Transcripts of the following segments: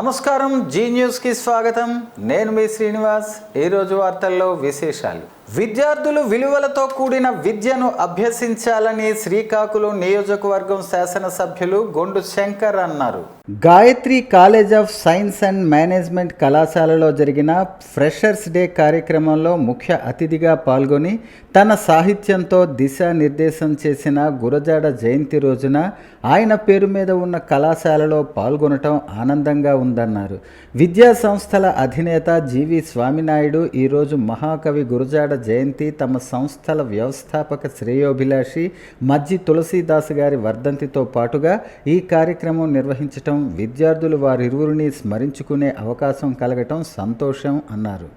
నమస్కారం, జీ న్యూస్కి స్వాగతం. నేను మీ శ్రీనివాస్. ఈరోజు వార్తల్లో విశేషాలు. విద్యార్థులు విలువలతో కూడిన విద్యను అభ్యసించాలని శ్రీకాకుళం నియోజకవర్గం శాసనసభ్యులు గొండు శంకర్ అన్నారు. Gayatri college of science and management కళాశాలలో జరిగిన ఫ్రెషర్స్ డే కార్యక్రమంలో ముఖ్య అతిథిగా పాల్గొని తన సాహిత్యంతో దిశానిర్దేశం చేసిన గురజాడ జయంతి రోజున ఆయన పేరు మీద ఉన్న కళాశాలలో పాల్గొనటం ఆనందంగా ఉందన్నారు. విద్యా సంస్థల అధినేత జీవి స్వామినాయుడు ఈరోజు మహాకవి గురజాడ జయంతి తమ సంస్థల వ్యవస్థాపక శ్రేయోభిలాషి మజ్జి తులసీదాస్ గారి వర్ధంతితో పాటుగా ఈ కార్యక్రమం నిర్వహించటం విద్యార్థులు వారిరువురిని స్మరించుకునే అవకాశం కలగటం సంతోషం అన్నారు.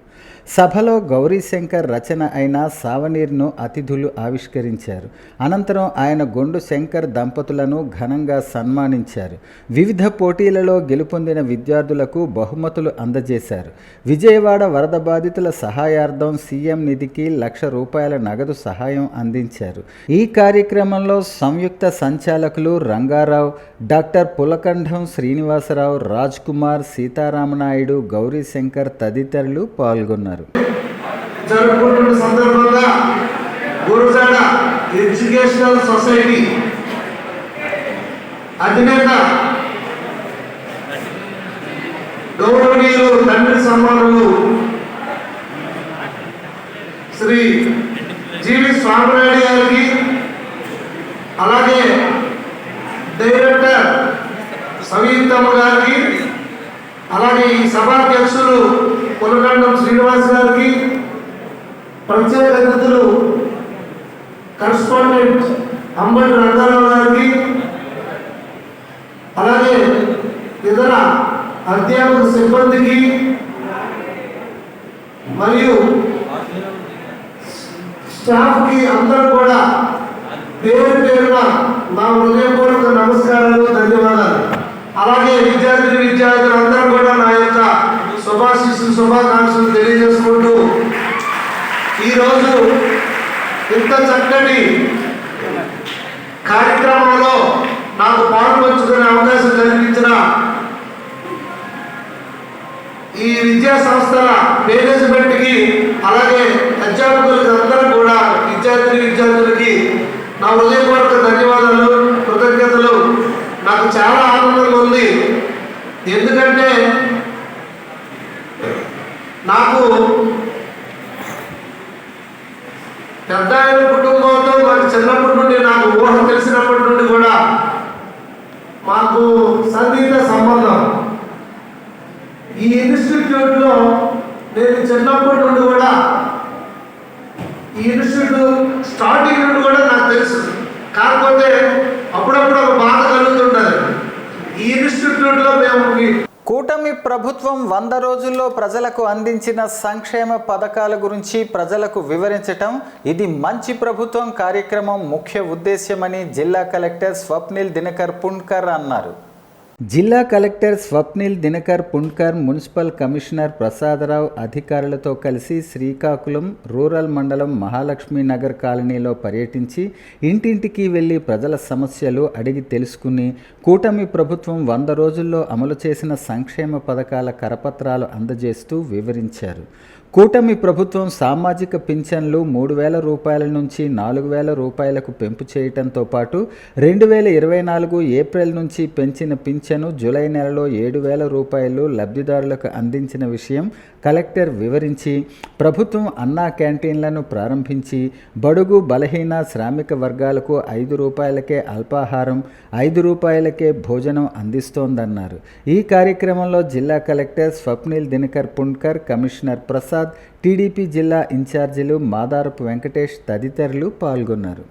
సభలో గౌరీశంకర్ రచన అయిన సావనీర్ను అతిథులు ఆవిష్కరించారు. అనంతరం ఆయన గొండు శంకర్ దంపతులను ఘనంగా సన్మానించారు. వివిధ పోటీలలో గెలుపొందిన విద్యార్థులకు బహుమతులు అందజేశారు. విజయవాడ వరద బాధితుల సహాయార్థం సీఎం నిధికి ₹1,00,000 నగదు సహాయం అందించారు. ఈ కార్యక్రమంలో సంయుక్త సంచాలకులు రంగారావు, డాక్టర్ పులకంఠం శ్రీనివాసరావు, రాజ్ కుమార్, సీతారామనాయుడు, గౌరీశంకర్ తదితరులు పాల్గొన్నారు. జరుపుకుంటున్న సందర్భంగా గురజాడ ఎడ్యుకేషనల్ సొసైటీ అధినేత గౌరవనీయులు తండ్రి సన్మానులు శ్రీ జీవి స్వామినాయుడు గారికి, అలాగే డైరెక్టర్ సవితమ్మ గారికి, అలాగే ఈ సభాధ్యక్షులు పులకంఠం శ్రీనివాస్ గారికి, ప్రత్యేక అతిథులు కరస్పాండెంట్ అంబటి రంగారావు గారికి, అలాగే ఇతర అధ్యాపక సిబ్బందికి మరియు స్టాఫ్కి అందరూ కూడా పేరు పేరున నా హృదయపూర్వక నమస్కారాలు, ధన్యవాదాలు. అలాగే విద్యార్థులు అందరూ కూడా నా యొక్క శుభాకాంక్షలు తెలియజేసుకుంటూ ఈరోజు ఇంత చక్కటి కార్యక్రమంలో నాకు పాల్పంచుకునే అవకాశం కల్పించిన ఈ విద్యా సంస్థల మేనేజ్మెంట్కి, అలాగే అధ్యాపకులకి అందరూ కూడా విద్యార్థులకి నా హృదయపూర్వక ధన్యవాదాలు, కృతజ్ఞతలు. నాకు చాలా ఆనందంగా ఉంది. ఎందుకంటే నాకు పెద్ద ఆయన కుటుంబంతో నాకు చిన్నప్పటి నుండి, నాకు ఊహ తెలిసినప్పటి నుండి కూడా మాకు సంగీత సంబంధం. ఈ ఇన్స్టిట్యూట్లో నేను చిన్నప్పటి నుండి కూడా, ఈ ఇన్స్టిట్యూట్ స్టార్టింగ్ నుండి కూడా నాకు తెలుసు. కాకపోతే అప్పుడప్పుడు ఒక బాధ కలుగుతుంటుంది. ఈ ఇన్స్టిట్యూట్లో మేము కూటమి ప్రభుత్వం 100 రోజుల్లో ప్రజలకు అందించిన సంక్షేమ పథకాల గురించి ప్రజలకు వివరించటం ఇది మంచి ప్రభుత్వం కార్యక్రమం ముఖ్య ఉద్దేశ్యమని జిల్లా కలెక్టర్ స్వప్నిల్ దినకర్ పుణ్కర్ అన్నారు. జిల్లా collector Swapnil Dinakar Punkar municipal commissioner Prasadarao అధికారులతో కలిసి శ్రీకాకుళం రూరల్ మండలం మహాలక్ష్మి నగర్ కాలనీలో పర్యటించి ఇంటింటికి వెళ్లి ప్రజల సమస్యలు అడిగి తెలుసుకుని కూటమి ప్రభుత్వం 100 రోజుల్లో అమలు చేసిన సంక్షేమ పథకాల కరపత్రాలు అందజేస్తూ వివరించారు. కూటమి ప్రభుత్వం సామాజిక పింఛన్లు ₹3,000 నుంచి ₹4,000 పెంపు చేయడంతో పాటు 2024 ఏప్రిల్ నుంచి పెంచిన పింఛను జూలై నెలలో ₹7,000 లబ్ధిదారులకు అందించిన విషయం కలెక్టర్ వివరించి, ప్రభుత్వం అన్నా క్యాంటీన్లను ప్రారంభించి బడుగు బలహీన శ్రామిక వర్గాలకు ₹5 అల్పాహారం, ₹5 భోజనం అందిస్తోందన్నారు. ఈ కార్యక్రమంలో జిల్లా collector Swapnil Dinakar Punkar, commissioner Prasad, TDP జిల్లా ఇన్ఛార్జీలు మాదారపు వెంకటేష్ తదితరులు పాల్గొన్నారు.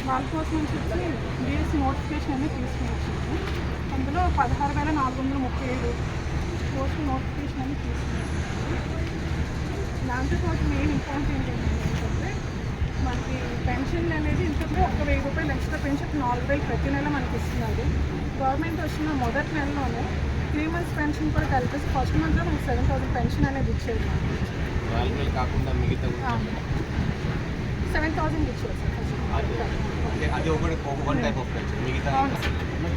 వాళ్ళ కోసం చెప్పి బీఎస్సీ నోటిఫికేషన్ అనేది తీసుకుని వచ్చింది. అందులో 16,437 పోస్ట్ నోటిఫికేషన్ అనేది తీసుకుని దాంతో పాటు మెయిన్ ఇంపార్టెంట్ ఏంటంటే మనకి పెన్షన్ అనేది ఇంతలో ₹1,000 ఎక్స్ట్రా పెన్షన్ 4,000 ప్రతి నెల మనకి ఇస్తున్నారు. గవర్నమెంట్ వచ్చిన మొదటి నెలలోనే 3 months పెన్షన్ కూడా కలిపేసి ఫస్ట్ మంత్లో మనకి 7,000 పెన్షన్ అనేది ఇచ్చేది. 7,000 ఇచ్చారు సార్. అంటే అది ఒకటి వన్ టైప్ ఆఫ్ పెన్షన్, మిగతా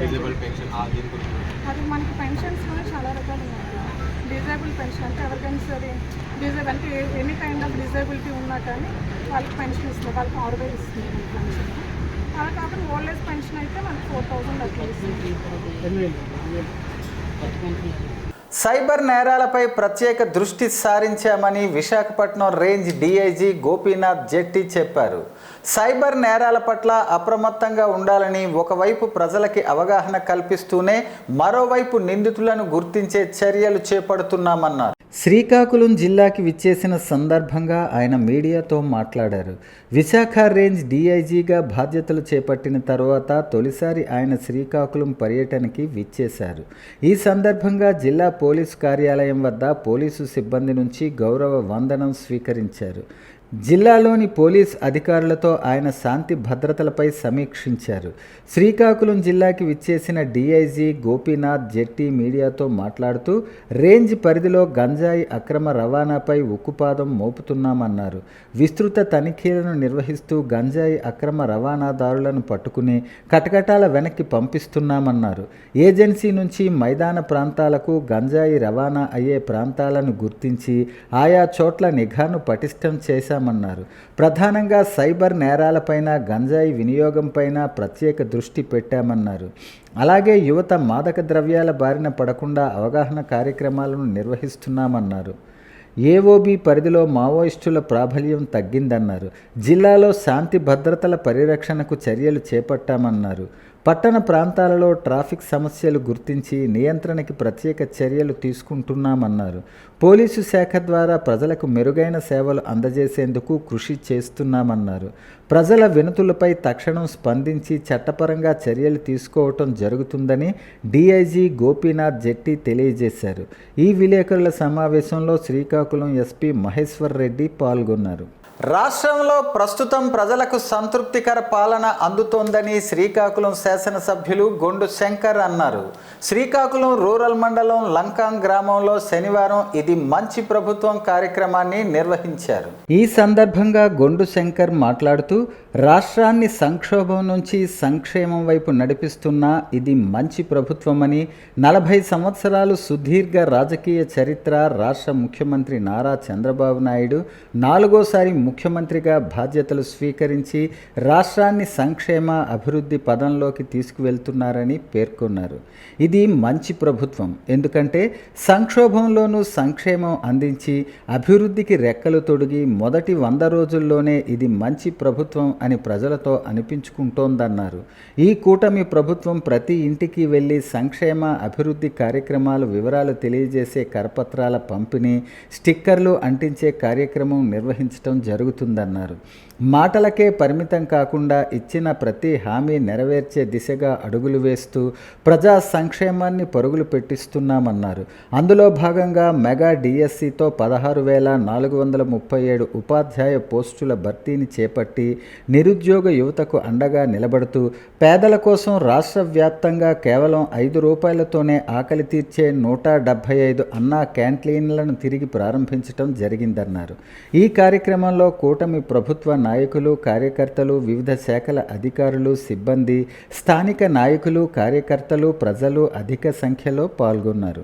డిజేబుల్ పెన్షన్ దీని గురించి అది మనకి పెన్షన్స్లోనే చాలా రకాలు ఉన్నాయి. డిజేబుల్ పెన్షన్ అంటే ఎవరికైనా సరే డిజేబుల్ అంటే ఎనీ కైండ్ ఆఫ్ డిజేబిలిటీ ఉన్నా కానీ వాళ్ళకి పెన్షన్ ఇస్తుంది, వాళ్ళకి 6,000 ఇస్తుంది మనకి పెన్షన్. అలా కాకుండా ఓల్డ్ ఏజ్ పెన్షన్ అయితే మనకి 4,000 అట్లా ఇస్తుంది. సైబర్ నేరాలపై ప్రత్యేక దృష్టి సారించామని విశాఖపట్నం రేంజ్ డీఐజీ గోపీనాథ్ జెట్టి చెప్పారు. సైబర్ నేరాల పట్ల అప్రమత్తంగా ఉండాలని ఒకవైపు ప్రజలకి అవగాహన కల్పిస్తూనే మరోవైపు నిందితులను గుర్తించే చర్యలు చేపడుతున్నామన్నారు. శ్రీకాకుళం జిల్లాకి విచ్చేసిన సందర్భంగా ఆయన మీడియాతో మాట్లాడారు. విశాఖ రేంజ్ డీఐజీగా బాధ్యతలు చేపట్టిన తర్వాత తొలిసారి ఆయన శ్రీకాకుళం పర్యటనకి విచ్చేశారు. ఈ సందర్భంగా జిల్లా పోలీసు కార్యాలయం వద్ద పోలీసు సిబ్బంది నుంచి గౌరవ వందనం స్వీకరించారు. జిల్లాలోని పోలీస్ అధికారులతో ఆయన శాంతి భద్రతలపై సమీక్షించారు. శ్రీకాకుళం జిల్లాకి విచ్చేసిన డీఐజీ గోపీనాథ్ జెట్టి మీడియాతో మాట్లాడుతూ రేంజ్ పరిధిలో గంజాయి అక్రమ రవాణాపై ఉక్కుపాదం మోపుతున్నామన్నారు. విస్తృత తనిఖీలను నిర్వహిస్తూ గంజాయి అక్రమ రవాణాదారులను పట్టుకుని కటకటాల వెనక్కి పంపిస్తున్నామన్నారు. ఏజెన్సీ నుంచి మైదాన ప్రాంతాలకు గంజాయి రవాణా అయ్యే ప్రాంతాలను గుర్తించి ఆయా చోట్ల నిఘాను పటిష్టం చేశామన్నారు. ప్రధానంగా సైబర్ నేరాలపైన గంజాయి వినియోగంపైన ప్రత్యేక దృష్టి పెట్టామన్నారు. అలాగే యువత మాదక ద్రవ్యాల బారిన పడకుండా అవగాహన కార్యక్రమాలను నిర్వహిస్తున్నామన్నారు. ఏఓబి పరిధిలో మావోయిస్టుల ప్రాబల్యం తగ్గిందన్నారు. జిల్లాలో శాంతి భద్రతల పరిరక్షణకు చర్యలు చేపట్టామన్నారు. పట్టణ ప్రాంతాలలో ట్రాఫిక్ సమస్యలు గుర్తించి నియంత్రణకి ప్రత్యేక చర్యలు తీసుకుంటున్నామన్నారు. పోలీసు శాఖ ద్వారా ప్రజలకు మెరుగైన సేవలు అందజేసేందుకు కృషి చేస్తున్నామన్నారు. ప్రజల వినతులపై తక్షణం స్పందించి చట్టపరంగా చర్యలు తీసుకోవటం జరుగుతుందని డీఐజీ గోపీనాథ్ జెట్టి తెలియజేశారు. ఈ విలేకరుల సమావేశంలో శ్రీకాకుళం ఎస్పీ మహేశ్వర్ రెడ్డి పాల్గొన్నారు. రాష్ట్రంలో ప్రస్తుతం ప్రజలకు సంతృప్తికర పాలన అందుతోందని శ్రీకాకుళం శాసనసభ్యులు గొండు శంకర్ అన్నారు. శ్రీకాకుళం రూరల్ మండలం లంకాం గ్రామంలో శనివారం ఇది మంచి ప్రభుత్వం కార్యక్రమాన్ని నిర్వహించారు. ఈ సందర్భంగా గొండు శంకర్ మాట్లాడుతూ రాష్ట్రాన్ని సంక్షోభం నుంచి సంక్షేమం వైపు నడిపిస్తున్న ఇది మంచి ప్రభుత్వమని, 40 సంవత్సరాలు సుదీర్ఘ రాజకీయ చరిత్ర రాష్ట్ర ముఖ్యమంత్రి నారా చంద్రబాబు నాయుడు 4వ ముఖ్యమంత్రిగా బాధ్యతలు స్వీకరించి రాష్ట్రాన్ని సంక్షేమ అభివృద్ధి పదంలోకి తీసుకువెళ్తున్నారని పేర్కొన్నారు. ఇది మంచి ప్రభుత్వం, ఎందుకంటే సంక్షోభంలోనూ సంక్షేమం అందించి అభివృద్ధికి రెక్కలు తొడిగి మొదటి 100 రోజుల్లోనే ఇది మంచి ప్రభుత్వం అని ప్రజలతో అనిపించుకుంటోందన్నారు. ఈ కూటమి ప్రభుత్వం ప్రతి ఇంటికి వెళ్ళి సంక్షేమ అభివృద్ధి కార్యక్రమాలు వివరాలు తెలియజేసే కరపత్రాల పంపిణీ, స్టిక్కర్లు అంటించే కార్యక్రమం నిర్వహించడం జరుగుతుందన్నారు. మాటలకే పరిమితం కాకుండా ఇచ్చిన ప్రతి హామీ నెరవేర్చే దిశగా అడుగులు వేస్తూ ప్రజా సంక్షేమాన్ని పరుగులు పెట్టిస్తున్నామన్నారు. అందులో భాగంగా మెగా డిఎస్సితో 16,437 ఉపాధ్యాయ పోస్టుల భర్తీని చేపట్టి నిరుద్యోగ యువతకు అండగా నిలబడుతూ పేదల కోసం రాష్ట్ర వ్యాప్తంగా కేవలం 5 రూపాయలతోనే ఆకలి తీర్చే 175 అన్నా క్యాంటీన్లను తిరిగి ప్రారంభించడం జరిగిందన్నారు. ఈ కార్యక్రమంలో కూటమి ప్రభుత్వ నాయకులు, కార్యకర్తలు, వివిధ శాఖల అధికారులు, సిబ్బంది, స్థానిక నాయకులు, కార్యకర్తలు, ప్రజలు అధిక సంఖ్యలో పాల్గొన్నారు.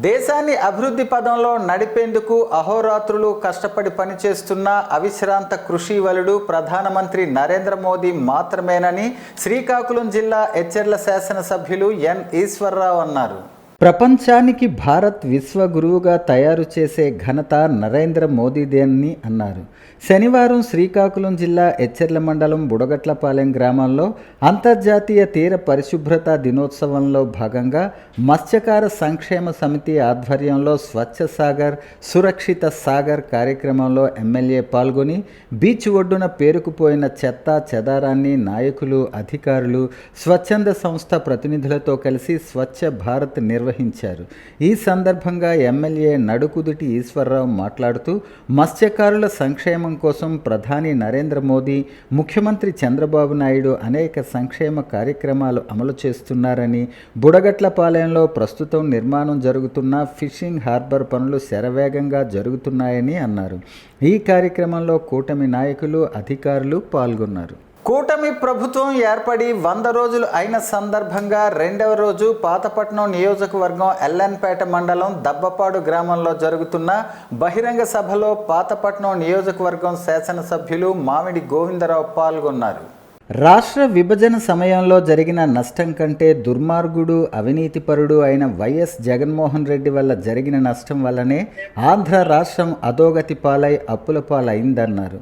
దేశాన్ని అభివృద్ధి పదంలో నడిపేందుకు అహోరాత్రులు కష్టపడి పనిచేస్తున్న అవిశ్రాంత కృషివలుడు ప్రధానమంత్రి నరేంద్ర మోదీ మాత్రమేనని శ్రీకాకుళం జిల్లా ఎచ్చెర్ల శాసనసభ్యులు ఎన్ ఈశ్వర్రావు అన్నారు. ప్రపంచానికి భారత్ విశ్వగురువుగా తయారు చేసే ఘనత నరేంద్ర మోదీదేనని అన్నారు. శనివారం శ్రీకాకుళం జిల్లా ఎచ్చెర్ల మండలం బుడగట్లపాలెం గ్రామంలో అంతర్జాతీయ తీర పరిశుభ్రత దినోత్సవంలో భాగంగా మత్స్యకార సంక్షేమ సమితి ఆధ్వర్యంలో స్వచ్ఛ సాగర్ సురక్షిత సాగర్ కార్యక్రమంలో ఎమ్మెల్యే పాల్గొని బీచ్ ఒడ్డున పేరుకుపోయిన చెత్త చెదారాన్ని నాయకులు, అధికారులు, స్వచ్ఛంద సంస్థ ప్రతినిధులతో కలిసి స్వచ్ఛ భారత్ నిర్వహించారు. నిర్వహించారు. ఈ సందర్భంగా ఎమ్మెల్యే నడుకుదుటి ఈశ్వరరావు మాట్లాడుతూ మత్స్యకారుల సంక్షేమం కోసం ప్రధాని నరేంద్ర మోదీ, ముఖ్యమంత్రి చంద్రబాబు నాయుడు అనేక సంక్షేమ కార్యక్రమాలు అమలు చేస్తున్నారని, బుడగట్లపాలెంలో ప్రస్తుతం నిర్మాణం జరుగుతున్న ఫిషింగ్ హార్బర్ పనులు శరవేగంగా జరుగుతున్నాయని అన్నారు. ఈ కార్యక్రమంలో కూటమి నాయకులు, అధికారులు పాల్గొన్నారు. కూటమి ప్రభుత్వం ఏర్పడి 100 రోజులు అయిన సందర్భంగా రెండవ రోజు పాతపట్నం నియోజకవర్గం ఎల్ఎన్పేట మండలం దబ్బపాడు గ్రామంలో జరుగుతున్న బహిరంగ సభలో పాతపట్నం నియోజకవర్గం శాసనసభ్యులు మామిడి గోవిందరావు పాల్గొన్నారు. రాష్ట్ర విభజన సమయంలో జరిగిన నష్టం కంటే దుర్మార్గుడు, అవినీతిపరుడు అయిన వైఎస్ జగన్మోహన్ రెడ్డి వల్ల జరిగిన నష్టం వల్లనే ఆంధ్ర రాష్ట్రం అధోగతి పాలై అప్పుల పాలైందన్నారు.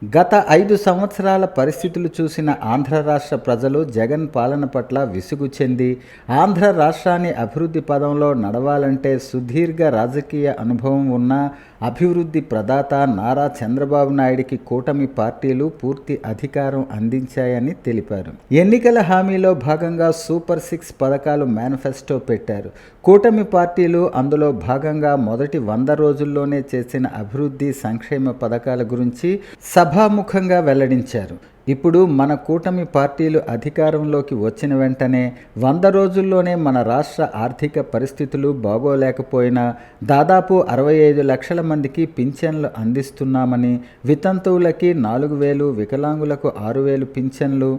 గత 5 సంవత్సరాల పరిస్థితులు చూసిన ఆంధ్ర రాష్ట్ర ప్రజలు జగన్ పాలన పట్ల విసుగు చెంది ఆంధ్ర రాష్ట్రాన్ని అభివృద్ధి పదంలో నడవాలంటే సుదీర్ఘ రాజకీయ అనుభవం ఉన్న అభివృద్ధి ప్రదాత నారా చంద్రబాబు నాయుడికి కూటమి పార్టీలు పూర్తి అధికారం అందించాయని తెలిపారు. ఎన్నికల హామీలో భాగంగా సూపర్ 6 పథకాలు మేనిఫెస్టో పెట్టారు. కూటమి పార్టీలు అందులో భాగంగా మొదటి 100 రోజుల్లోనే చేసిన అభివృద్ధి, సంక్షేమ పథకాల గురించి సభాముఖంగా వెల్లడించారు. ఇప్పుడు మన కూటమి పార్టీలు అధికారంలోకి వచ్చిన వెంటనే 100 రోజుల్లోనే మన రాష్ట్ర ఆర్థిక పరిస్థితులు బాగోలేకపోయినా దాదాపు 65 లక్షల మందికి పింఛన్లు అందిస్తున్నామని, వితంతువులకి 4,000, వికలాంగులకు 6,000 పింఛన్లు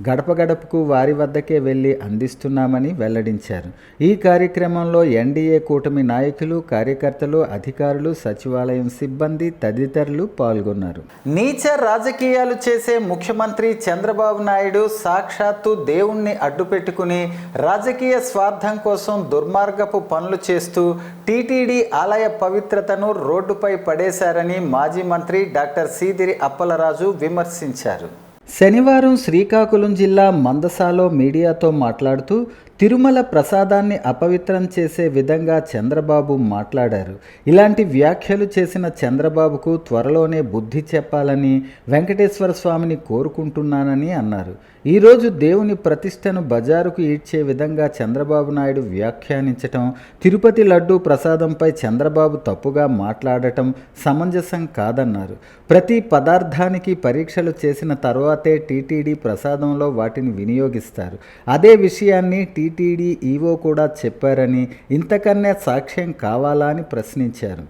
గడప గడపకు వారి వద్దకే వెళ్ళి అందిస్తున్నామని వెల్లడించారు. ఈ కార్యక్రమంలో ఎన్డీఏ కూటమి నాయకులు, కార్యకర్తలు, అధికారులు, సచివాలయం సిబ్బంది తదితరులు పాల్గొన్నారు. నీచ రాజకీయాలు చేసే ముఖ్యమంత్రి చంద్రబాబు నాయుడు సాక్షాత్తు దేవుణ్ణి అడ్డుపెట్టుకుని రాజకీయ స్వార్థం కోసం దుర్మార్గపు పనులు చేస్తూ టీటీడీ ఆలయ పవిత్రతను రోడ్డుపై పడేశారని మాజీ మంత్రి డాక్టర్ సీదిరి అప్పలరాజు విమర్శించారు. శనివారం శ్రీకాకుళం జిల్లా మందసాలో మీడియాతో మాట్లాడుతూ తిరుమల ప్రసాదాన్ని అపవిత్రం చేసే విధంగా చంద్రబాబు మాట్లాడారు. ఇలాంటి వ్యాఖ్యలు చేసిన చంద్రబాబుకు త్వరలోనే బుద్ధి చెప్పాలని వెంకటేశ్వర స్వామిని కోరుకుంటున్నానని అన్నారు. ఈరోజు దేవుని ప్రతిష్టను బజారుకు ఈడ్చే విధంగా చంద్రబాబు నాయుడు వ్యాఖ్యానించటం, తిరుపతి లడ్డూ ప్రసాదంపై చంద్రబాబు తప్పుగా మాట్లాడటం సమంజసం కాదన్నారు. ప్రతి పదార్థానికి పరీక్షలు చేసిన తర్వాతే టీటీడీ ప్రసాదంలో వాటిని వినియోగిస్తారు. అదే విషయాన్ని టీటీడీ ఈవో కూడా చెప్పారని, ఇంతకన్నా సాక్ష్యం కావాలా అని ప్రశ్నించారు.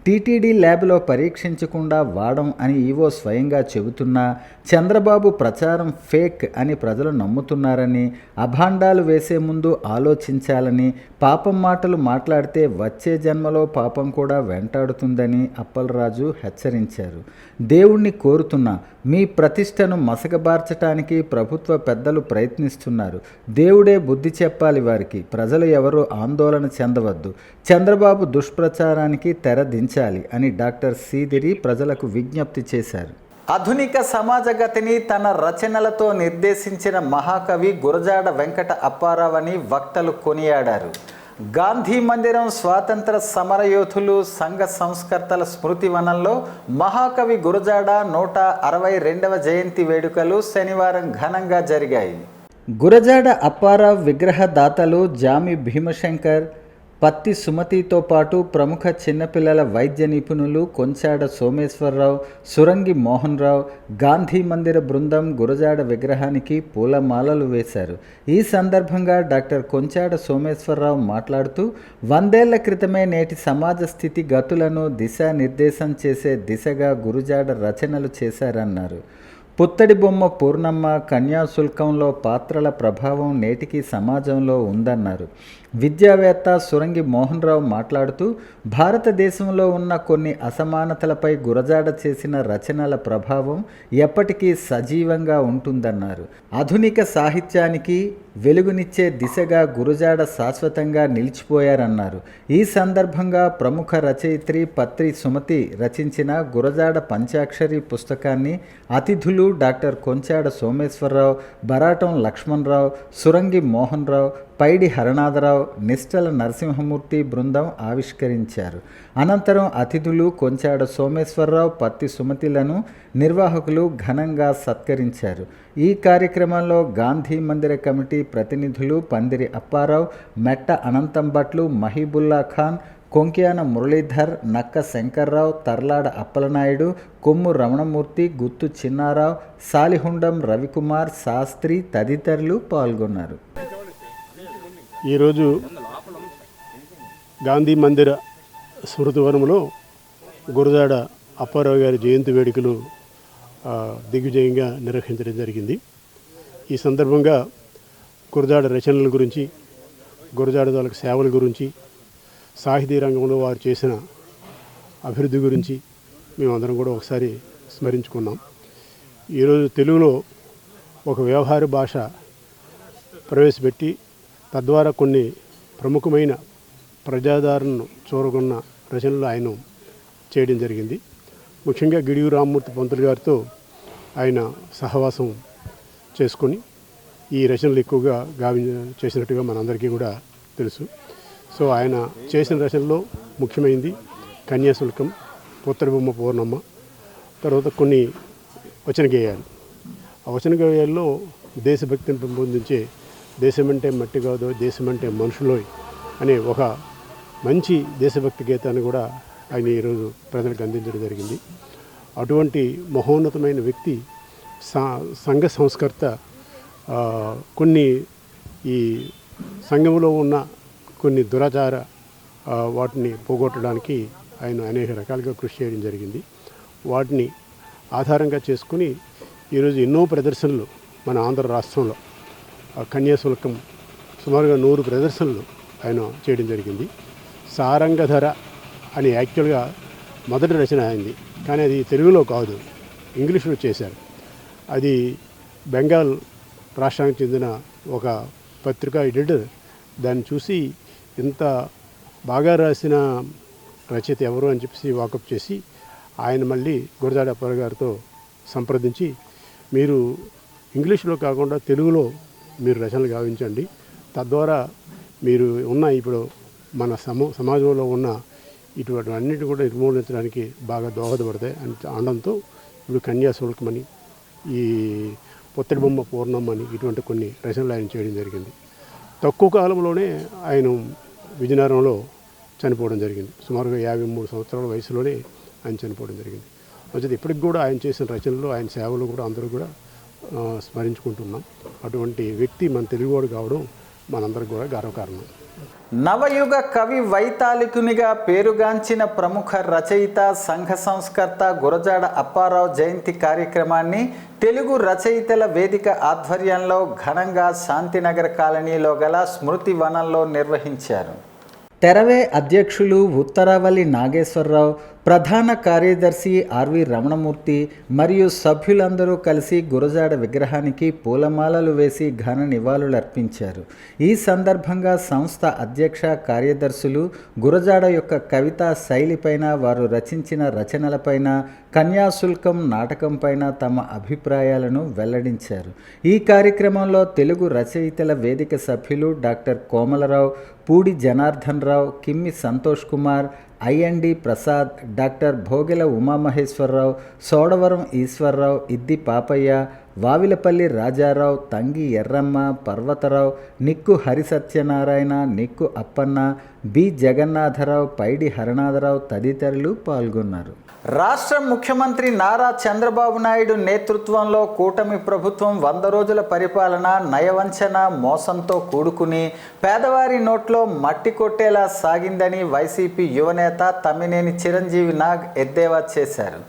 టీటీడీ ల్యాబ్లో పరీక్షించకుండా వాడం అని ఈవో స్వయంగా చెబుతున్నా చంద్రబాబు ప్రచారం ఫేక్ అని ప్రజలు నమ్ముతున్నారని, అభాండాలు వేసే ముందు ఆలోచించాలని, పాపం మాటలు మాట్లాడితే వచ్చే జన్మలో పాపం కూడా వెంటాడుతుందని అప్పలరాజు హెచ్చరించారు. దేవుణ్ణి కోరుతున్నా మీ ప్రతిష్టను మసకబార్చటానికి ప్రభుత్వ పెద్దలు ప్రయత్నిస్తున్నారు. దేవుడే బుద్ధి చెప్పాలి వారికి. ప్రజలు ఎవరూ ఆందోళన చెందవద్దు. చంద్రబాబు దుష్ప్రచారానికి తెర దించాలి అని డాక్టర్ సీదిరి ప్రజలకు విజ్ఞప్తి చేశారు. ఆధునిక సమాజ గతిని తన రచనలతో నిర్దేశించిన మహాకవి గురజాడ వెంకట అప్పారావు అని వక్తలు కొనియాడారు. గాంధీ మందిరం స్వాతంత్ర సమరయోధులు, సంఘ సంస్కర్తల స్మృతి వనంలో మహాకవి గురజాడ 162వ జయంతి వేడుకలు శనివారం ఘనంగా జరిగాయి. గురజాడ అప్పారావు విగ్రహ దాతలు జామి భీమశంకర్, పత్తి సుమతితో పాటు ప్రముఖ చిన్నపిల్లల వైద్య నిపుణులు కొంచాడ సోమేశ్వరరావు, సురంగి మోహన్ రావు, గాంధీ మందిర బృందం గురజాడ విగ్రహానికి పూలమాలలు వేశారు. ఈ సందర్భంగా డాక్టర్ కొంచాడ సోమేశ్వరరావు మాట్లాడుతూ 100 ఏళ్ల క్రితమే నేటి సమాజ స్థితి గతులను దిశానిర్దేశం చేసే దిశగా గురజాడ రచనలు చేశారన్నారు. పుత్తడి బొమ్మ పూర్ణమ్మ, కన్యాశుల్కంలో పాత్రల ప్రభావం నేటికి సమాజంలో ఉందన్నారు. విద్యావేత్త సురంగి మోహన్ రావు మాట్లాడుతూ భారతదేశంలో ఉన్న కొన్ని అసమానతలపై గురజాడ చేసిన రచనల ప్రభావం ఎప్పటికీ సజీవంగా ఉంటుందన్నారు. ఆధునిక సాహిత్యానికి వెలుగునిచ్చే దిశగా గురజాడ శాశ్వతంగా నిలిచిపోయారన్నారు. ఈ సందర్భంగా ప్రముఖ రచయిత్రి పత్రి సుమతి రచించిన గురజాడ పంచాక్షరి పుస్తకాన్ని అతిథులు డాక్టర్ కొంచాడ సోమేశ్వరరావు, బరాటం లక్ష్మణరావు, సురంగి మోహన్ రావు, పైడి హరనాథరావు, నిష్టల నరసింహమూర్తి బృందం ఆవిష్కరించారు. అనంతరం అతిథులు కొంచాడ సోమేశ్వరరావు, పత్తి సుమతిలను నిర్వాహకులు ఘనంగా సత్కరించారు. ఈ కార్యక్రమంలో గాంధీ మందిర కమిటీ ప్రతినిధులు పందిరి అప్పారావు, మెట్ట అనంతం భట్లు, మహీబుల్లా ఖాన్, కొంక్యాన మురళీధర్, నక్క శంకర్రావు, తర్లాడ అప్పలనాయుడు, కొమ్ము రమణమూర్తి, గుత్తు చిన్నారావు, సాలిహుండం రవికుమార్ శాస్త్రి తదితరులు పాల్గొన్నారు. ఈరోజు గాంధీ మందిర స్మృతివనంలో గురజాడ అప్పారావు గారి జయంతి వేడుకలు దిగ్విజయంగా నిర్వహించడం జరిగింది. ఈ సందర్భంగా గురజాడ రచనల గురించి, గురజాడ వాళ్ళకి సేవల గురించి, సాహితీ రంగంలో వారు చేసిన అభివృద్ధి గురించి మేమందరం కూడా ఒకసారి స్మరించుకున్నాం. ఈరోజు తెలుగులో ఒక వ్యవహార భాష ప్రవేశపెట్టి తద్వారా కొన్ని ప్రముఖమైన ప్రజాదరణను చూరగొన్న రచనలు ఆయన చేయడం జరిగింది. ముఖ్యంగా గిడియూరు రామ్మూర్తి పంతులు గారితో ఆయన సహవాసం చేసుకొని ఈ రచనలు ఎక్కువగా చేసినట్టుగా మనందరికీ కూడా తెలుసు. సో ఆయన చేసిన రచనలో ముఖ్యమైనది కన్యాశుల్కం, పుత్రబొమ్మ పూర్ణమ్మ, తర్వాత కొన్ని వచన గేయాలు. ఆ వచన గేయాల్లో దేశభక్తిని పెంపొందించే దేశమంటే మట్టి కాదు, దేశమంటే మనుషులోయ్ అనే ఒక మంచి దేశభక్తి గీతాన్ని కూడా ఆయన ఈరోజు ప్రజలకు అందించడం జరిగింది. అటువంటి మహోన్నతమైన వ్యక్తి, సంఘ సంస్కర్త, కొన్ని ఈ సంఘంలో ఉన్న కొన్ని దురాచార వాటిని పోగొట్టడానికి ఆయన అనేక రకాలుగా కృషి చేయడం జరిగింది. వాటిని ఆధారంగా చేసుకుని ఈరోజు ఎన్నో ప్రదర్శనలు మన ఆంధ్ర రాష్ట్రంలో కన్యాశుల్కం సుమారుగా 100 ప్రదర్శనలు ఆయన చేయడం జరిగింది. సారంగధర అని యాక్చువల్గా మొదటి రచన అయింది, కానీ అది తెలుగులో కాదు, ఇంగ్లీష్లో చేశారు. అది బెంగాల్ రాష్ట్రానికి చెందిన ఒక పత్రికా ఎడిటర్ దాన్ని చూసి ఇంత బాగా రాసిన రచయిత ఎవరు అని చెప్పేసి వాకప్ చేసి ఆయన మళ్ళీ గురజాడ అప్పారావు గారితో సంప్రదించి, మీరు ఇంగ్లీష్లో కాకుండా తెలుగులో మీరు రచనలు గావించండి, తద్వారా మీరు ఉన్న ఇప్పుడు మన సమాజంలో ఉన్న ఇటువంటి అన్నిటి కూడా నిర్మూలించడానికి బాగా దోహదపడతాయి అని అనడంతో ఇప్పుడు కన్యాశుల్కమని, ఈ పుత్రబొమ్మ పూర్ణమ్మని ఇటువంటి కొన్ని రచనలు ఆయన చేయడం జరిగింది. తక్కువ కాలంలోనే ఆయన విజయనగరంలో చనిపోవడం జరిగింది. సుమారుగా 53 సంవత్సరాల వయసులోనే ఆయన చనిపోవడం జరిగింది. వచ్చేది ఇప్పటికి కూడా ఆయన చేసిన రచనలు, ఆయన సేవలు కూడా అందరూ కూడా స్మరించుకుంటున్నాం. అటువంటి వ్యక్తి మన తెలుగువాడు కావడం మనందరికి కూడా గర్వకారణం. నవయుగ కవి వైతాళికునిగా పేరుగాంచిన ప్రముఖ రచయిత, సంఘ సంస్కర్త గురజాడ అప్పారావు జయంతి కార్యక్రమాన్ని తెలుగు రచయితల వేదిక ఆధ్వర్యంలో ఘనంగా శాంతినగర్ కాలనీలో గల స్మృతి వనంలో నిర్వహించారు. తెరవే అధ్యక్షులు ఉత్తరావళి నాగేశ్వరరావు, ప్రధాన కార్యదర్శి ఆర్వి రమణమూర్తి మరియు సభ్యులందరూ కలిసి గురజాడ విగ్రహానికి పూలమాలలు వేసి ఘన నివాళులర్పించారు. ఈ సందర్భంగా సంస్థ అధ్యక్ష కార్యదర్శులు గురజాడ యొక్క కవితా శైలిపైన, వారు రచించిన రచనలపైన, కన్యాశుల్కం నాటకంపైన తమ అభిప్రాయాలను వెల్లడించారు. ఈ కార్యక్రమంలో తెలుగు రచయితల వేదిక సభ్యులు doctor Komalarao, Pudi Janardhan Rao, Kimmi Santosh Kumar, IND Prasad, doctor Bhogela Umamaheswararao, Sodavaram Eswararao, Iddi Papayya, Vavilapalli Rajarao, Tangi Erramma, Parvatharao, Nikku Harisatyanarayana, Nikku Appanna, B Jagannatharao, Paidi Haranatharao తదితరులు పాల్గొన్నారు. రాష్ట్ర ముఖ్యమంత్రి నారా చంద్రబాబు నాయుడు నేతృత్వంలో కూటమి ప్రభుత్వం 100 రోజుల పరిపాలన నయవంచన, మోసంతో కూడుకుని పేదవారి నోట్లో మట్టి కొట్టేలా సాగిందని వైసీపీ యువనేత తమ్మినేని చిరంజీవి నాగ్ ఎద్దేవా చేశారు.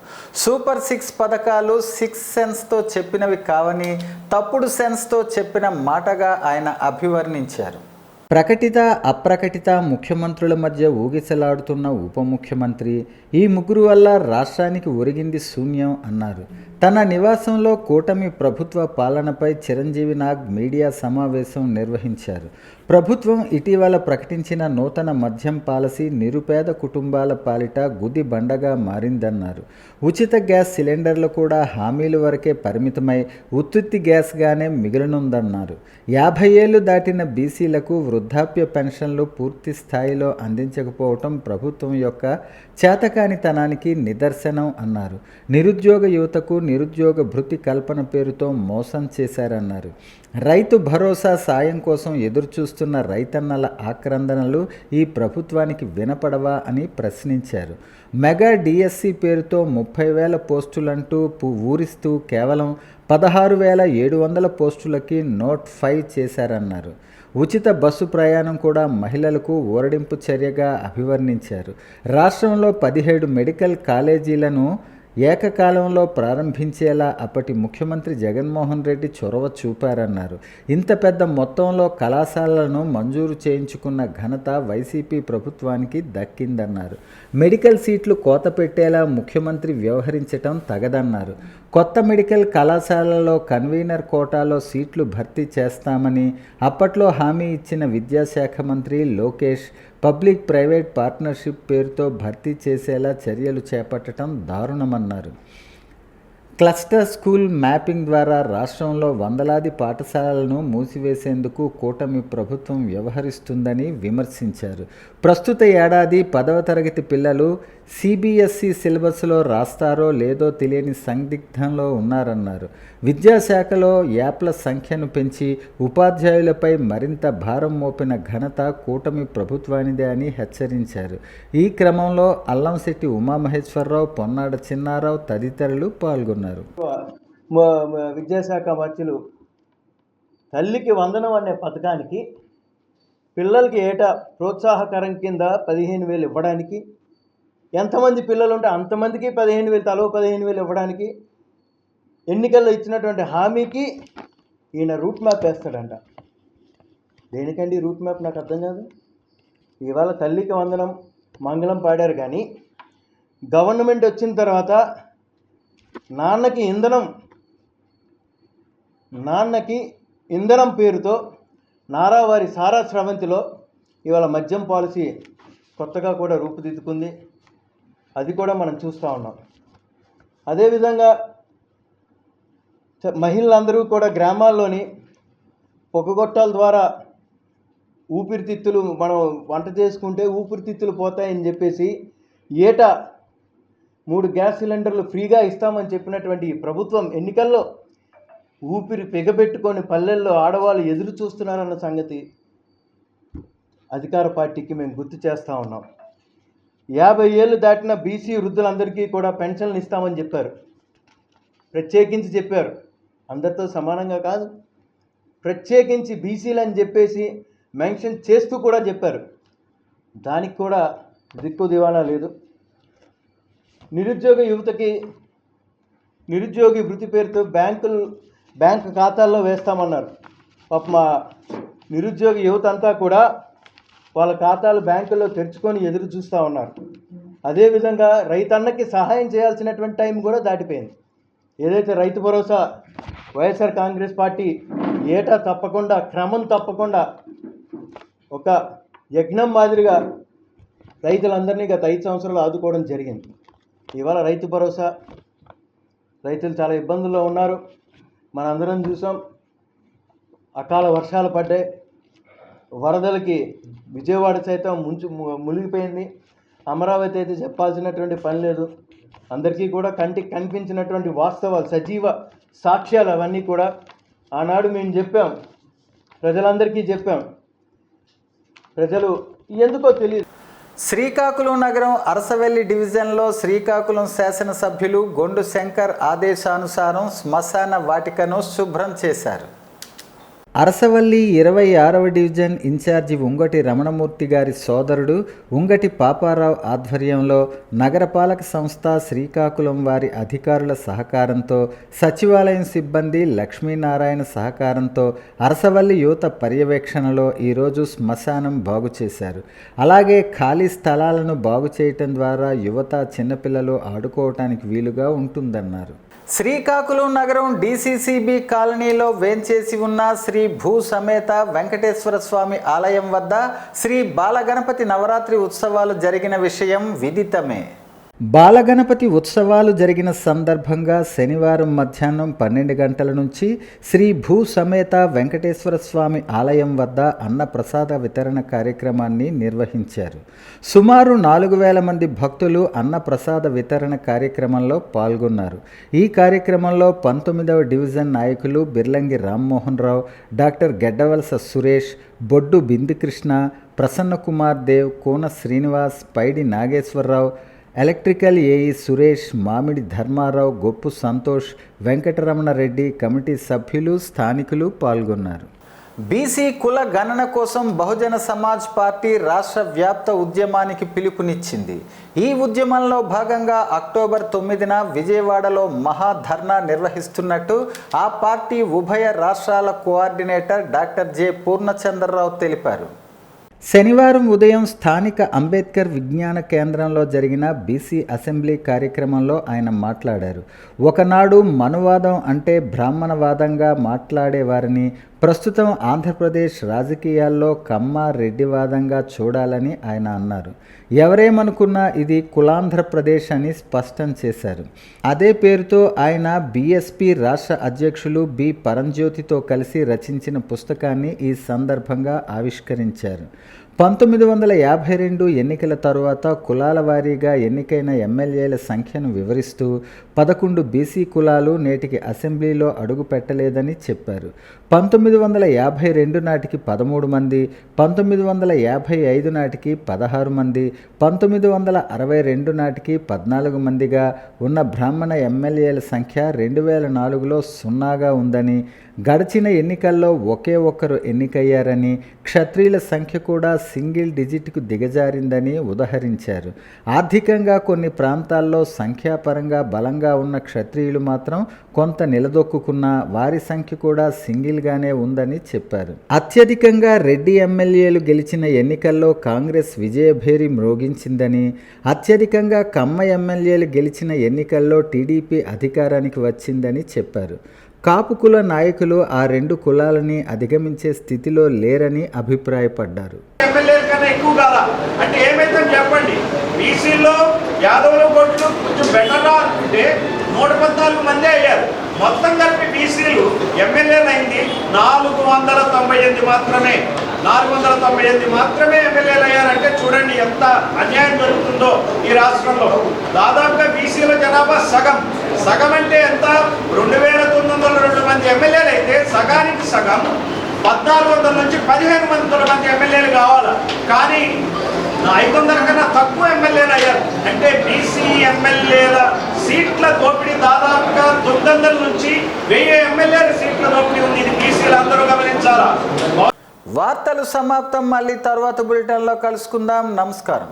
సూపర్ 6 పథకాలు 6 సెన్స్తో చెప్పినవి కావని, తప్పుడు సెన్స్తో చెప్పిన మాటగా ఆయన అభివర్ణించారు. ప్రకటిత అప్రకటిత ముఖ్యమంత్రుల మధ్య ఊగిసలాడుతున్న ఉప ముఖ్యమంత్రి, ఈ ముగ్గురు వల్ల రాష్ట్రానికి ఒరిగింది శూన్యం అన్నారు. తన నివాసంలో కూటమి ప్రభుత్వ పాలనపై చిరంజీవి నాగ్ మీడియా సమావేశం నిర్వహించారు. ప్రభుత్వం ఇటీవల ప్రకటించిన నూతన మద్యం పాలసీ నిరుపేద కుటుంబాల పాలిట గుది బండగా మారిందన్నారు. ఉచిత గ్యాస్ సిలిండర్లు కూడా హామీల వరకే పరిమితమై ఉత్తుత్తి గ్యాస్గానే మిగిలనుందన్నారు. 50 ఏళ్లు దాటిన బీసీలకు వృద్ధాప్య పెన్షన్లు పూర్తి స్థాయిలో అందించకపోవటం ప్రభుత్వం యొక్క చేతకానితనానికి నిదర్శనం అన్నారు. నిరుద్యోగ యువతకు నిరుద్యోగ భృతి కల్పన పేరుతో మోసం చేశారన్నారు. రైతు భరోసా సాయం కోసం ఎదురుచూస్తున్న రైతన్నల ఆక్రందనలు ఈ ప్రభుత్వానికి వినపడవా అని ప్రశ్నించారు. మెగా డిఎస్సి పేరుతో 30,000 పోస్టులంటూ ఊరిస్తూ కేవలం 16,700 పోస్టులకి నోట్ 5 చేశారన్నారు. ఉచిత బస్సు ప్రయాణం కూడా మహిళలకు ఊరడింపు చర్యగా అభివర్ణించారు. రాష్ట్రంలో 17 మెడికల్ కాలేజీలను ఏకకాలంలో ప్రారంభించేలా అప్పటి ముఖ్యమంత్రి జగన్మోహన్ రెడ్డి చొరవ చూపారన్నారు. ఇంత పెద్ద మొత్తంలో కళాశాలలను మంజూరు చేయించుకున్న ఘనత వైసీపీ ప్రభుత్వానికి దక్కిందన్నారు. మెడికల్ సీట్లు కోత పెట్టేలా ముఖ్యమంత్రి వ్యవహరించటం తగదన్నారు. కొత్త మెడికల్ కళాశాలలో కన్వీనర్ కోటాలో సీట్లు భర్తీ చేస్తామని అప్పట్లో హామీ ఇచ్చిన విద్యాశాఖ మంత్రి లోకేష్ పబ్లిక్ ప్రైవేట్ పార్ట్నర్షిప్ పేరుతో భర్తీ చేసేలా చర్యలు చేపట్టడం దారుణమన్నారు. క్లస్టర్ స్కూల్ మ్యాపింగ్ ద్వారా రాష్ట్రంలో వందలాది పాఠశాలలను మూసివేసేందుకు కూటమి ప్రభుత్వం వ్యవహరిస్తుందని విమర్శించారు. ప్రస్తుత ఏడాది 10వ తరగతి పిల్లలు సిబిఎస్ఈ సిలబస్లో రాస్తారో లేదో తెలియని సందిగ్ధంలో ఉన్నారన్నారు. విద్యాశాఖలో యాప్ల సంఖ్యను పెంచి ఉపాధ్యాయులపై మరింత భారం మోపిన ఘనత కూటమి ప్రభుత్వానిదే అని హెచ్చరించారు. ఈ క్రమంలో అల్లంశెట్టి ఉమామహేశ్వరరావు, పొన్నాడ చిన్నారావు తదితరులు పాల్గొన్నారు. విద్యాశాఖ మంత్రులు తల్లికి వందనం అనే పథకానికి పిల్లలకి ఏటా ప్రోత్సాహకరం కింద 15,000 ఇవ్వడానికి, ఎంతమంది పిల్లలు ఉంటే అంతమందికి 15,000 తలో 15,000 ఇవ్వడానికి ఎన్నికల్లో ఇచ్చినటువంటి హామీకి ఈయన రూట్ మ్యాప్ వేస్తాడంట. దేనికండి రూట్ మ్యాప్ నాకు అర్థం కాదు. ఇవాళ తల్లికి వందనం మంగళం పాడారు, కానీ గవర్నమెంట్ వచ్చిన తర్వాత నాన్నకి ఇంధనం పేరుతో నారావారి సారా స్రవంతిలో ఇవాళ మద్యం పాలసీ కొత్తగా కూడా రూపుదిద్దుకుంది. అది కూడా మనం చూస్తూ ఉన్నాం. అదేవిధంగా మహిళలందరూ కూడా గ్రామాల్లోని పొగగొట్టాల ద్వారా ఊపిరితిత్తులు మనం వంట చేసుకుంటే ఊపిరితిత్తులు పోతాయని చెప్పేసి ఏటా 3 గ్యాస్ సిలిండర్లు ఫ్రీగా ఇస్తామని చెప్పినటువంటి ఈ ప్రభుత్వం ఎన్నికల్లో ఊపిరి పెగబెట్టుకొని పల్లెల్లో ఆడవాళ్ళు ఎదురు చూస్తున్నారన్న సంగతి అధికార పార్టీకి మేము గుర్తు చేస్తూ ఉన్నాం. 50 ఏళ్ళు దాటిన బీసీ వృద్ధులందరికీ కూడా పెన్షన్లు ఇస్తామని చెప్పారు. ప్రత్యేకించి చెప్పారు, అందరితో సమానంగా కాదు, ప్రత్యేకించి బీసీలు అని చెప్పేసి మెన్షన్ చేస్తూ కూడా చెప్పారు. దానికి కూడా దిక్కు దివాణా లేదు. నిరుద్యోగ యువతకి నిరుద్యోగి వృత్తి పేరుతో బ్యాంకు ఖాతాల్లో వేస్తామన్నారు. పాప మా నిరుద్యోగ యువత అంతా కూడా వాళ్ళ ఖాతాలు బ్యాంకుల్లో తెరుచుకొని ఎదురు చూస్తూ ఉన్నారు. అదేవిధంగా రైతన్నకి సహాయం చేయాల్సినటువంటి టైం కూడా దాటిపోయింది. ఏదైతే రైతు భరోసా వైఎస్ఆర్ కాంగ్రెస్ పార్టీ ఏటా తప్పకుండా క్రమం తప్పకుండా ఒక యజ్ఞం మాదిరిగా రైతులందరినీ గత 5 సంవత్సరాలు ఆదుకోవడం జరిగింది. ఇవాళ రైతు భరోసా, రైతులు చాలా ఇబ్బందుల్లో ఉన్నారు. మనందరం చూసాం. అకాల వర్షాలు పడ్డాయి, వరదలకి విజయవాడ సైతం మునిగిపోయింది. అమరావతి అయితే చెప్పాల్సినటువంటి పని లేదు. అందరికీ కూడా కంటికి కనిపించినటువంటి వాస్తవాలు, సజీవ సాక్ష్యాలు అవన్నీ కూడా ఆనాడు మేము చెప్పాం, ప్రజలందరికీ చెప్పాం. ప్రజలు ఎందుకో తెలియదు. శ్రీకాకుళం నగరం అరసవెల్లి డివిజన్లో శ్రీకాకుళం శాసనసభ్యులు గొండు శంకర్ ఆదేశానుసారం శ్మశాన వాటికను శుభ్రం చేశారు. అరసవల్లి 26వ డివిజన్ ఇన్ఛార్జి ఉంగటి రమణమూర్తి గారి సోదరుడు ఉంగటి పాపారావు ఆధ్వర్యంలో నగరపాలక సంస్థ శ్రీకాకుళం వారి అధికారుల సహకారంతో, సచివాలయం సిబ్బంది లక్ష్మీనారాయణ సహకారంతో అరసవల్లి యువత పర్యవేక్షణలో ఈరోజు శ్మశానం బాగు చేశారు. అలాగే ఖాళీ స్థలాలను బాగు చేయటం ద్వారా యువత, చిన్నపిల్లలు ఆడుకోవటానికి వీలుగా ఉంటుందన్నారు. శ్రీకాకుళం నగరం DCCB కాలనీలో వేంచేసి ఉన్న శ్రీ భూ సమేత వెంకటేశ్వర స్వామి ఆలయం వద్ద శ్రీ బాలగణపతి నవరాత్రి ఉత్సవాలు జరిగిన విషయం విదితమే. బాలగణపతి ఉత్సవాలు జరిగిన సందర్భంగా శనివారం మధ్యాహ్నం 12 గంటల నుంచి శ్రీ భూ సమేత వెంకటేశ్వర స్వామి ఆలయం వద్ద అన్నప్రసాద వితరణ కార్యక్రమాన్ని నిర్వహించారు. సుమారు 4,000 మంది భక్తులు అన్నప్రసాద వితరణ కార్యక్రమంలో పాల్గొన్నారు. ఈ కార్యక్రమంలో 19వ డివిజన్ నాయకులు బిర్లంగి రామ్మోహన్ రావు, డాక్టర్ గెడ్డవలస సురేష్, బొడ్డు బిందుకృష్ణ, ప్రసన్న కుమార్ దేవ్, కోన శ్రీనివాస్, పైడి నాగేశ్వరరావు, ఎలక్ట్రికల్ ఏఈ సురేష్, మామిడి ధర్మారావు, గొప్పు సంతోష్, వెంకటరమణ రెడ్డి, కమిటీ సభ్యులు, స్థానికులు పాల్గొన్నారు. బీసీ కుల గణన కోసం బహుజన సమాజ్ పార్టీ రాష్ట్ర వ్యాప్త ఉద్యమానికి పిలుపునిచ్చింది. ఈ ఉద్యమంలో భాగంగా అక్టోబర్ 9న విజయవాడలో మహాధర్నా నిర్వహిస్తున్నట్టు ఆ పార్టీ ఉభయ రాష్ట్రాల కోఆర్డినేటర్ డాక్టర్ జె పూర్ణచంద్రరావు తెలిపారు. శనివారం ఉదయం స్థానిక అంబేద్కర్ విజ్ఞాన కేంద్రంలో జరిగిన బీసీ అసెంబ్లీ కార్యక్రమంలో ఆయన మాట్లాడారు. ఒకనాడు మనువాదం అంటే బ్రాహ్మణవాదంగా మాట్లాడేవారని, ప్రస్తుతం ఆంధ్రప్రదేశ్ రాజకీయాల్లో కమ్మ రెడ్డివాదంగా చూడాలని ఆయన అన్నారు. ఎవరేమనుకున్నా ఇది కులాంధ్రప్రదేశ్ అని స్పష్టం చేశారు. అదే పేరుతో ఆయన బీఎస్పీ రాష్ట్ర అధ్యక్షులు బి పరంజ్యోతితో కలిసి రచించిన పుస్తకాన్ని ఈ సందర్భంగా ఆవిష్కరించారు. 1952 ఎన్నికల తరువాత కులాల వారీగా ఎన్నికైన ఎమ్మెల్యేల సంఖ్యను వివరిస్తూ 11 బీసీ కులాలు నేటికి అసెంబ్లీలో అడుగు పెట్టలేదని చెప్పారు. 1952 నాటికి 13 మంది, 1955 నాటికి 16 మంది, 1962 నాటికి 14 మందిగా ఉన్న బ్రాహ్మణ ఎమ్మెల్యేల సంఖ్య 2004లో 0గా ఉందని, గడిచిన ఎన్నికల్లో ఒకే ఒక్కరు ఎన్నికయ్యారని, క్షత్రియుల సంఖ్య కూడా సింగిల్ డిజిట్కు దిగజారిందని ఉదహరించారు. ఆర్థికంగా కొన్ని ప్రాంతాల్లో సంఖ్యాపరంగా బలంగా ఉన్న క్షత్రియులు మాత్రం కొంత నిలదొక్కున్నా వారి సంఖ్య కూడా సింగిల్గానే ఉందని చెప్పారు. అత్యధికంగా రెడ్డి ఎమ్మెల్యేలు గెలిచిన ఎన్నికల్లో కాంగ్రెస్ విజయభేరి మ్రోగించిందని, అత్యధికంగా కమ్మ ఎమ్మెల్యేలు గెలిచిన ఎన్నికల్లో టీడీపీ అధికారానికి వచ్చిందని చెప్పారు. కాపు కుల నాయకులు ఆ 2 కులాలని అధిగమించే స్థితిలో లేరని అభిప్రాయపడ్డారు. ఎమ్మెల్యేల కన్నా ఎక్కువ కాదా అంటే ఏమైందని చెప్పండి. బీసీలో యాదవుల కోట్లు కొంచెం బెటర్గా అనుకుంటే 114 మంది అయ్యారు. మొత్తం కలిపి బీసీలు ఎమ్మెల్యేలు అయింది 498 మాత్రమే. 498 మాత్రమే ఎమ్మెల్యేలు అయ్యారంటే చూడండి ఎంత అన్యాయం జరుగుతుందో ఈ రాష్ట్రంలో. దాదాపుగా బీసీల జనాభా సగం అంటే ఎంత? 2,902 మంది ఎమ్మెల్యేలు అయితే సగానికి సగం 1,400 నుంచి 1,500 మంది ఎమ్మెల్యేలు కావాలి. కానీ 500 కన్నా తక్కువ ఎమ్మెల్యేలు అయ్యారు. అంటే బీసీ ఎమ్మెల్యేల సీట్ల దోపిడీ దాదాపుగా 900 నుంచి 1000 ఎమ్మెల్యేల సీట్ల దోపిడీ ఉంది. ఇది బీసీలు అందరూ గమనించాలా. వార్తలు సమాప్తం. మళ్ళీ తర్వాత బులెటిన్లో కలుసుకుందాం. నమస్కారం.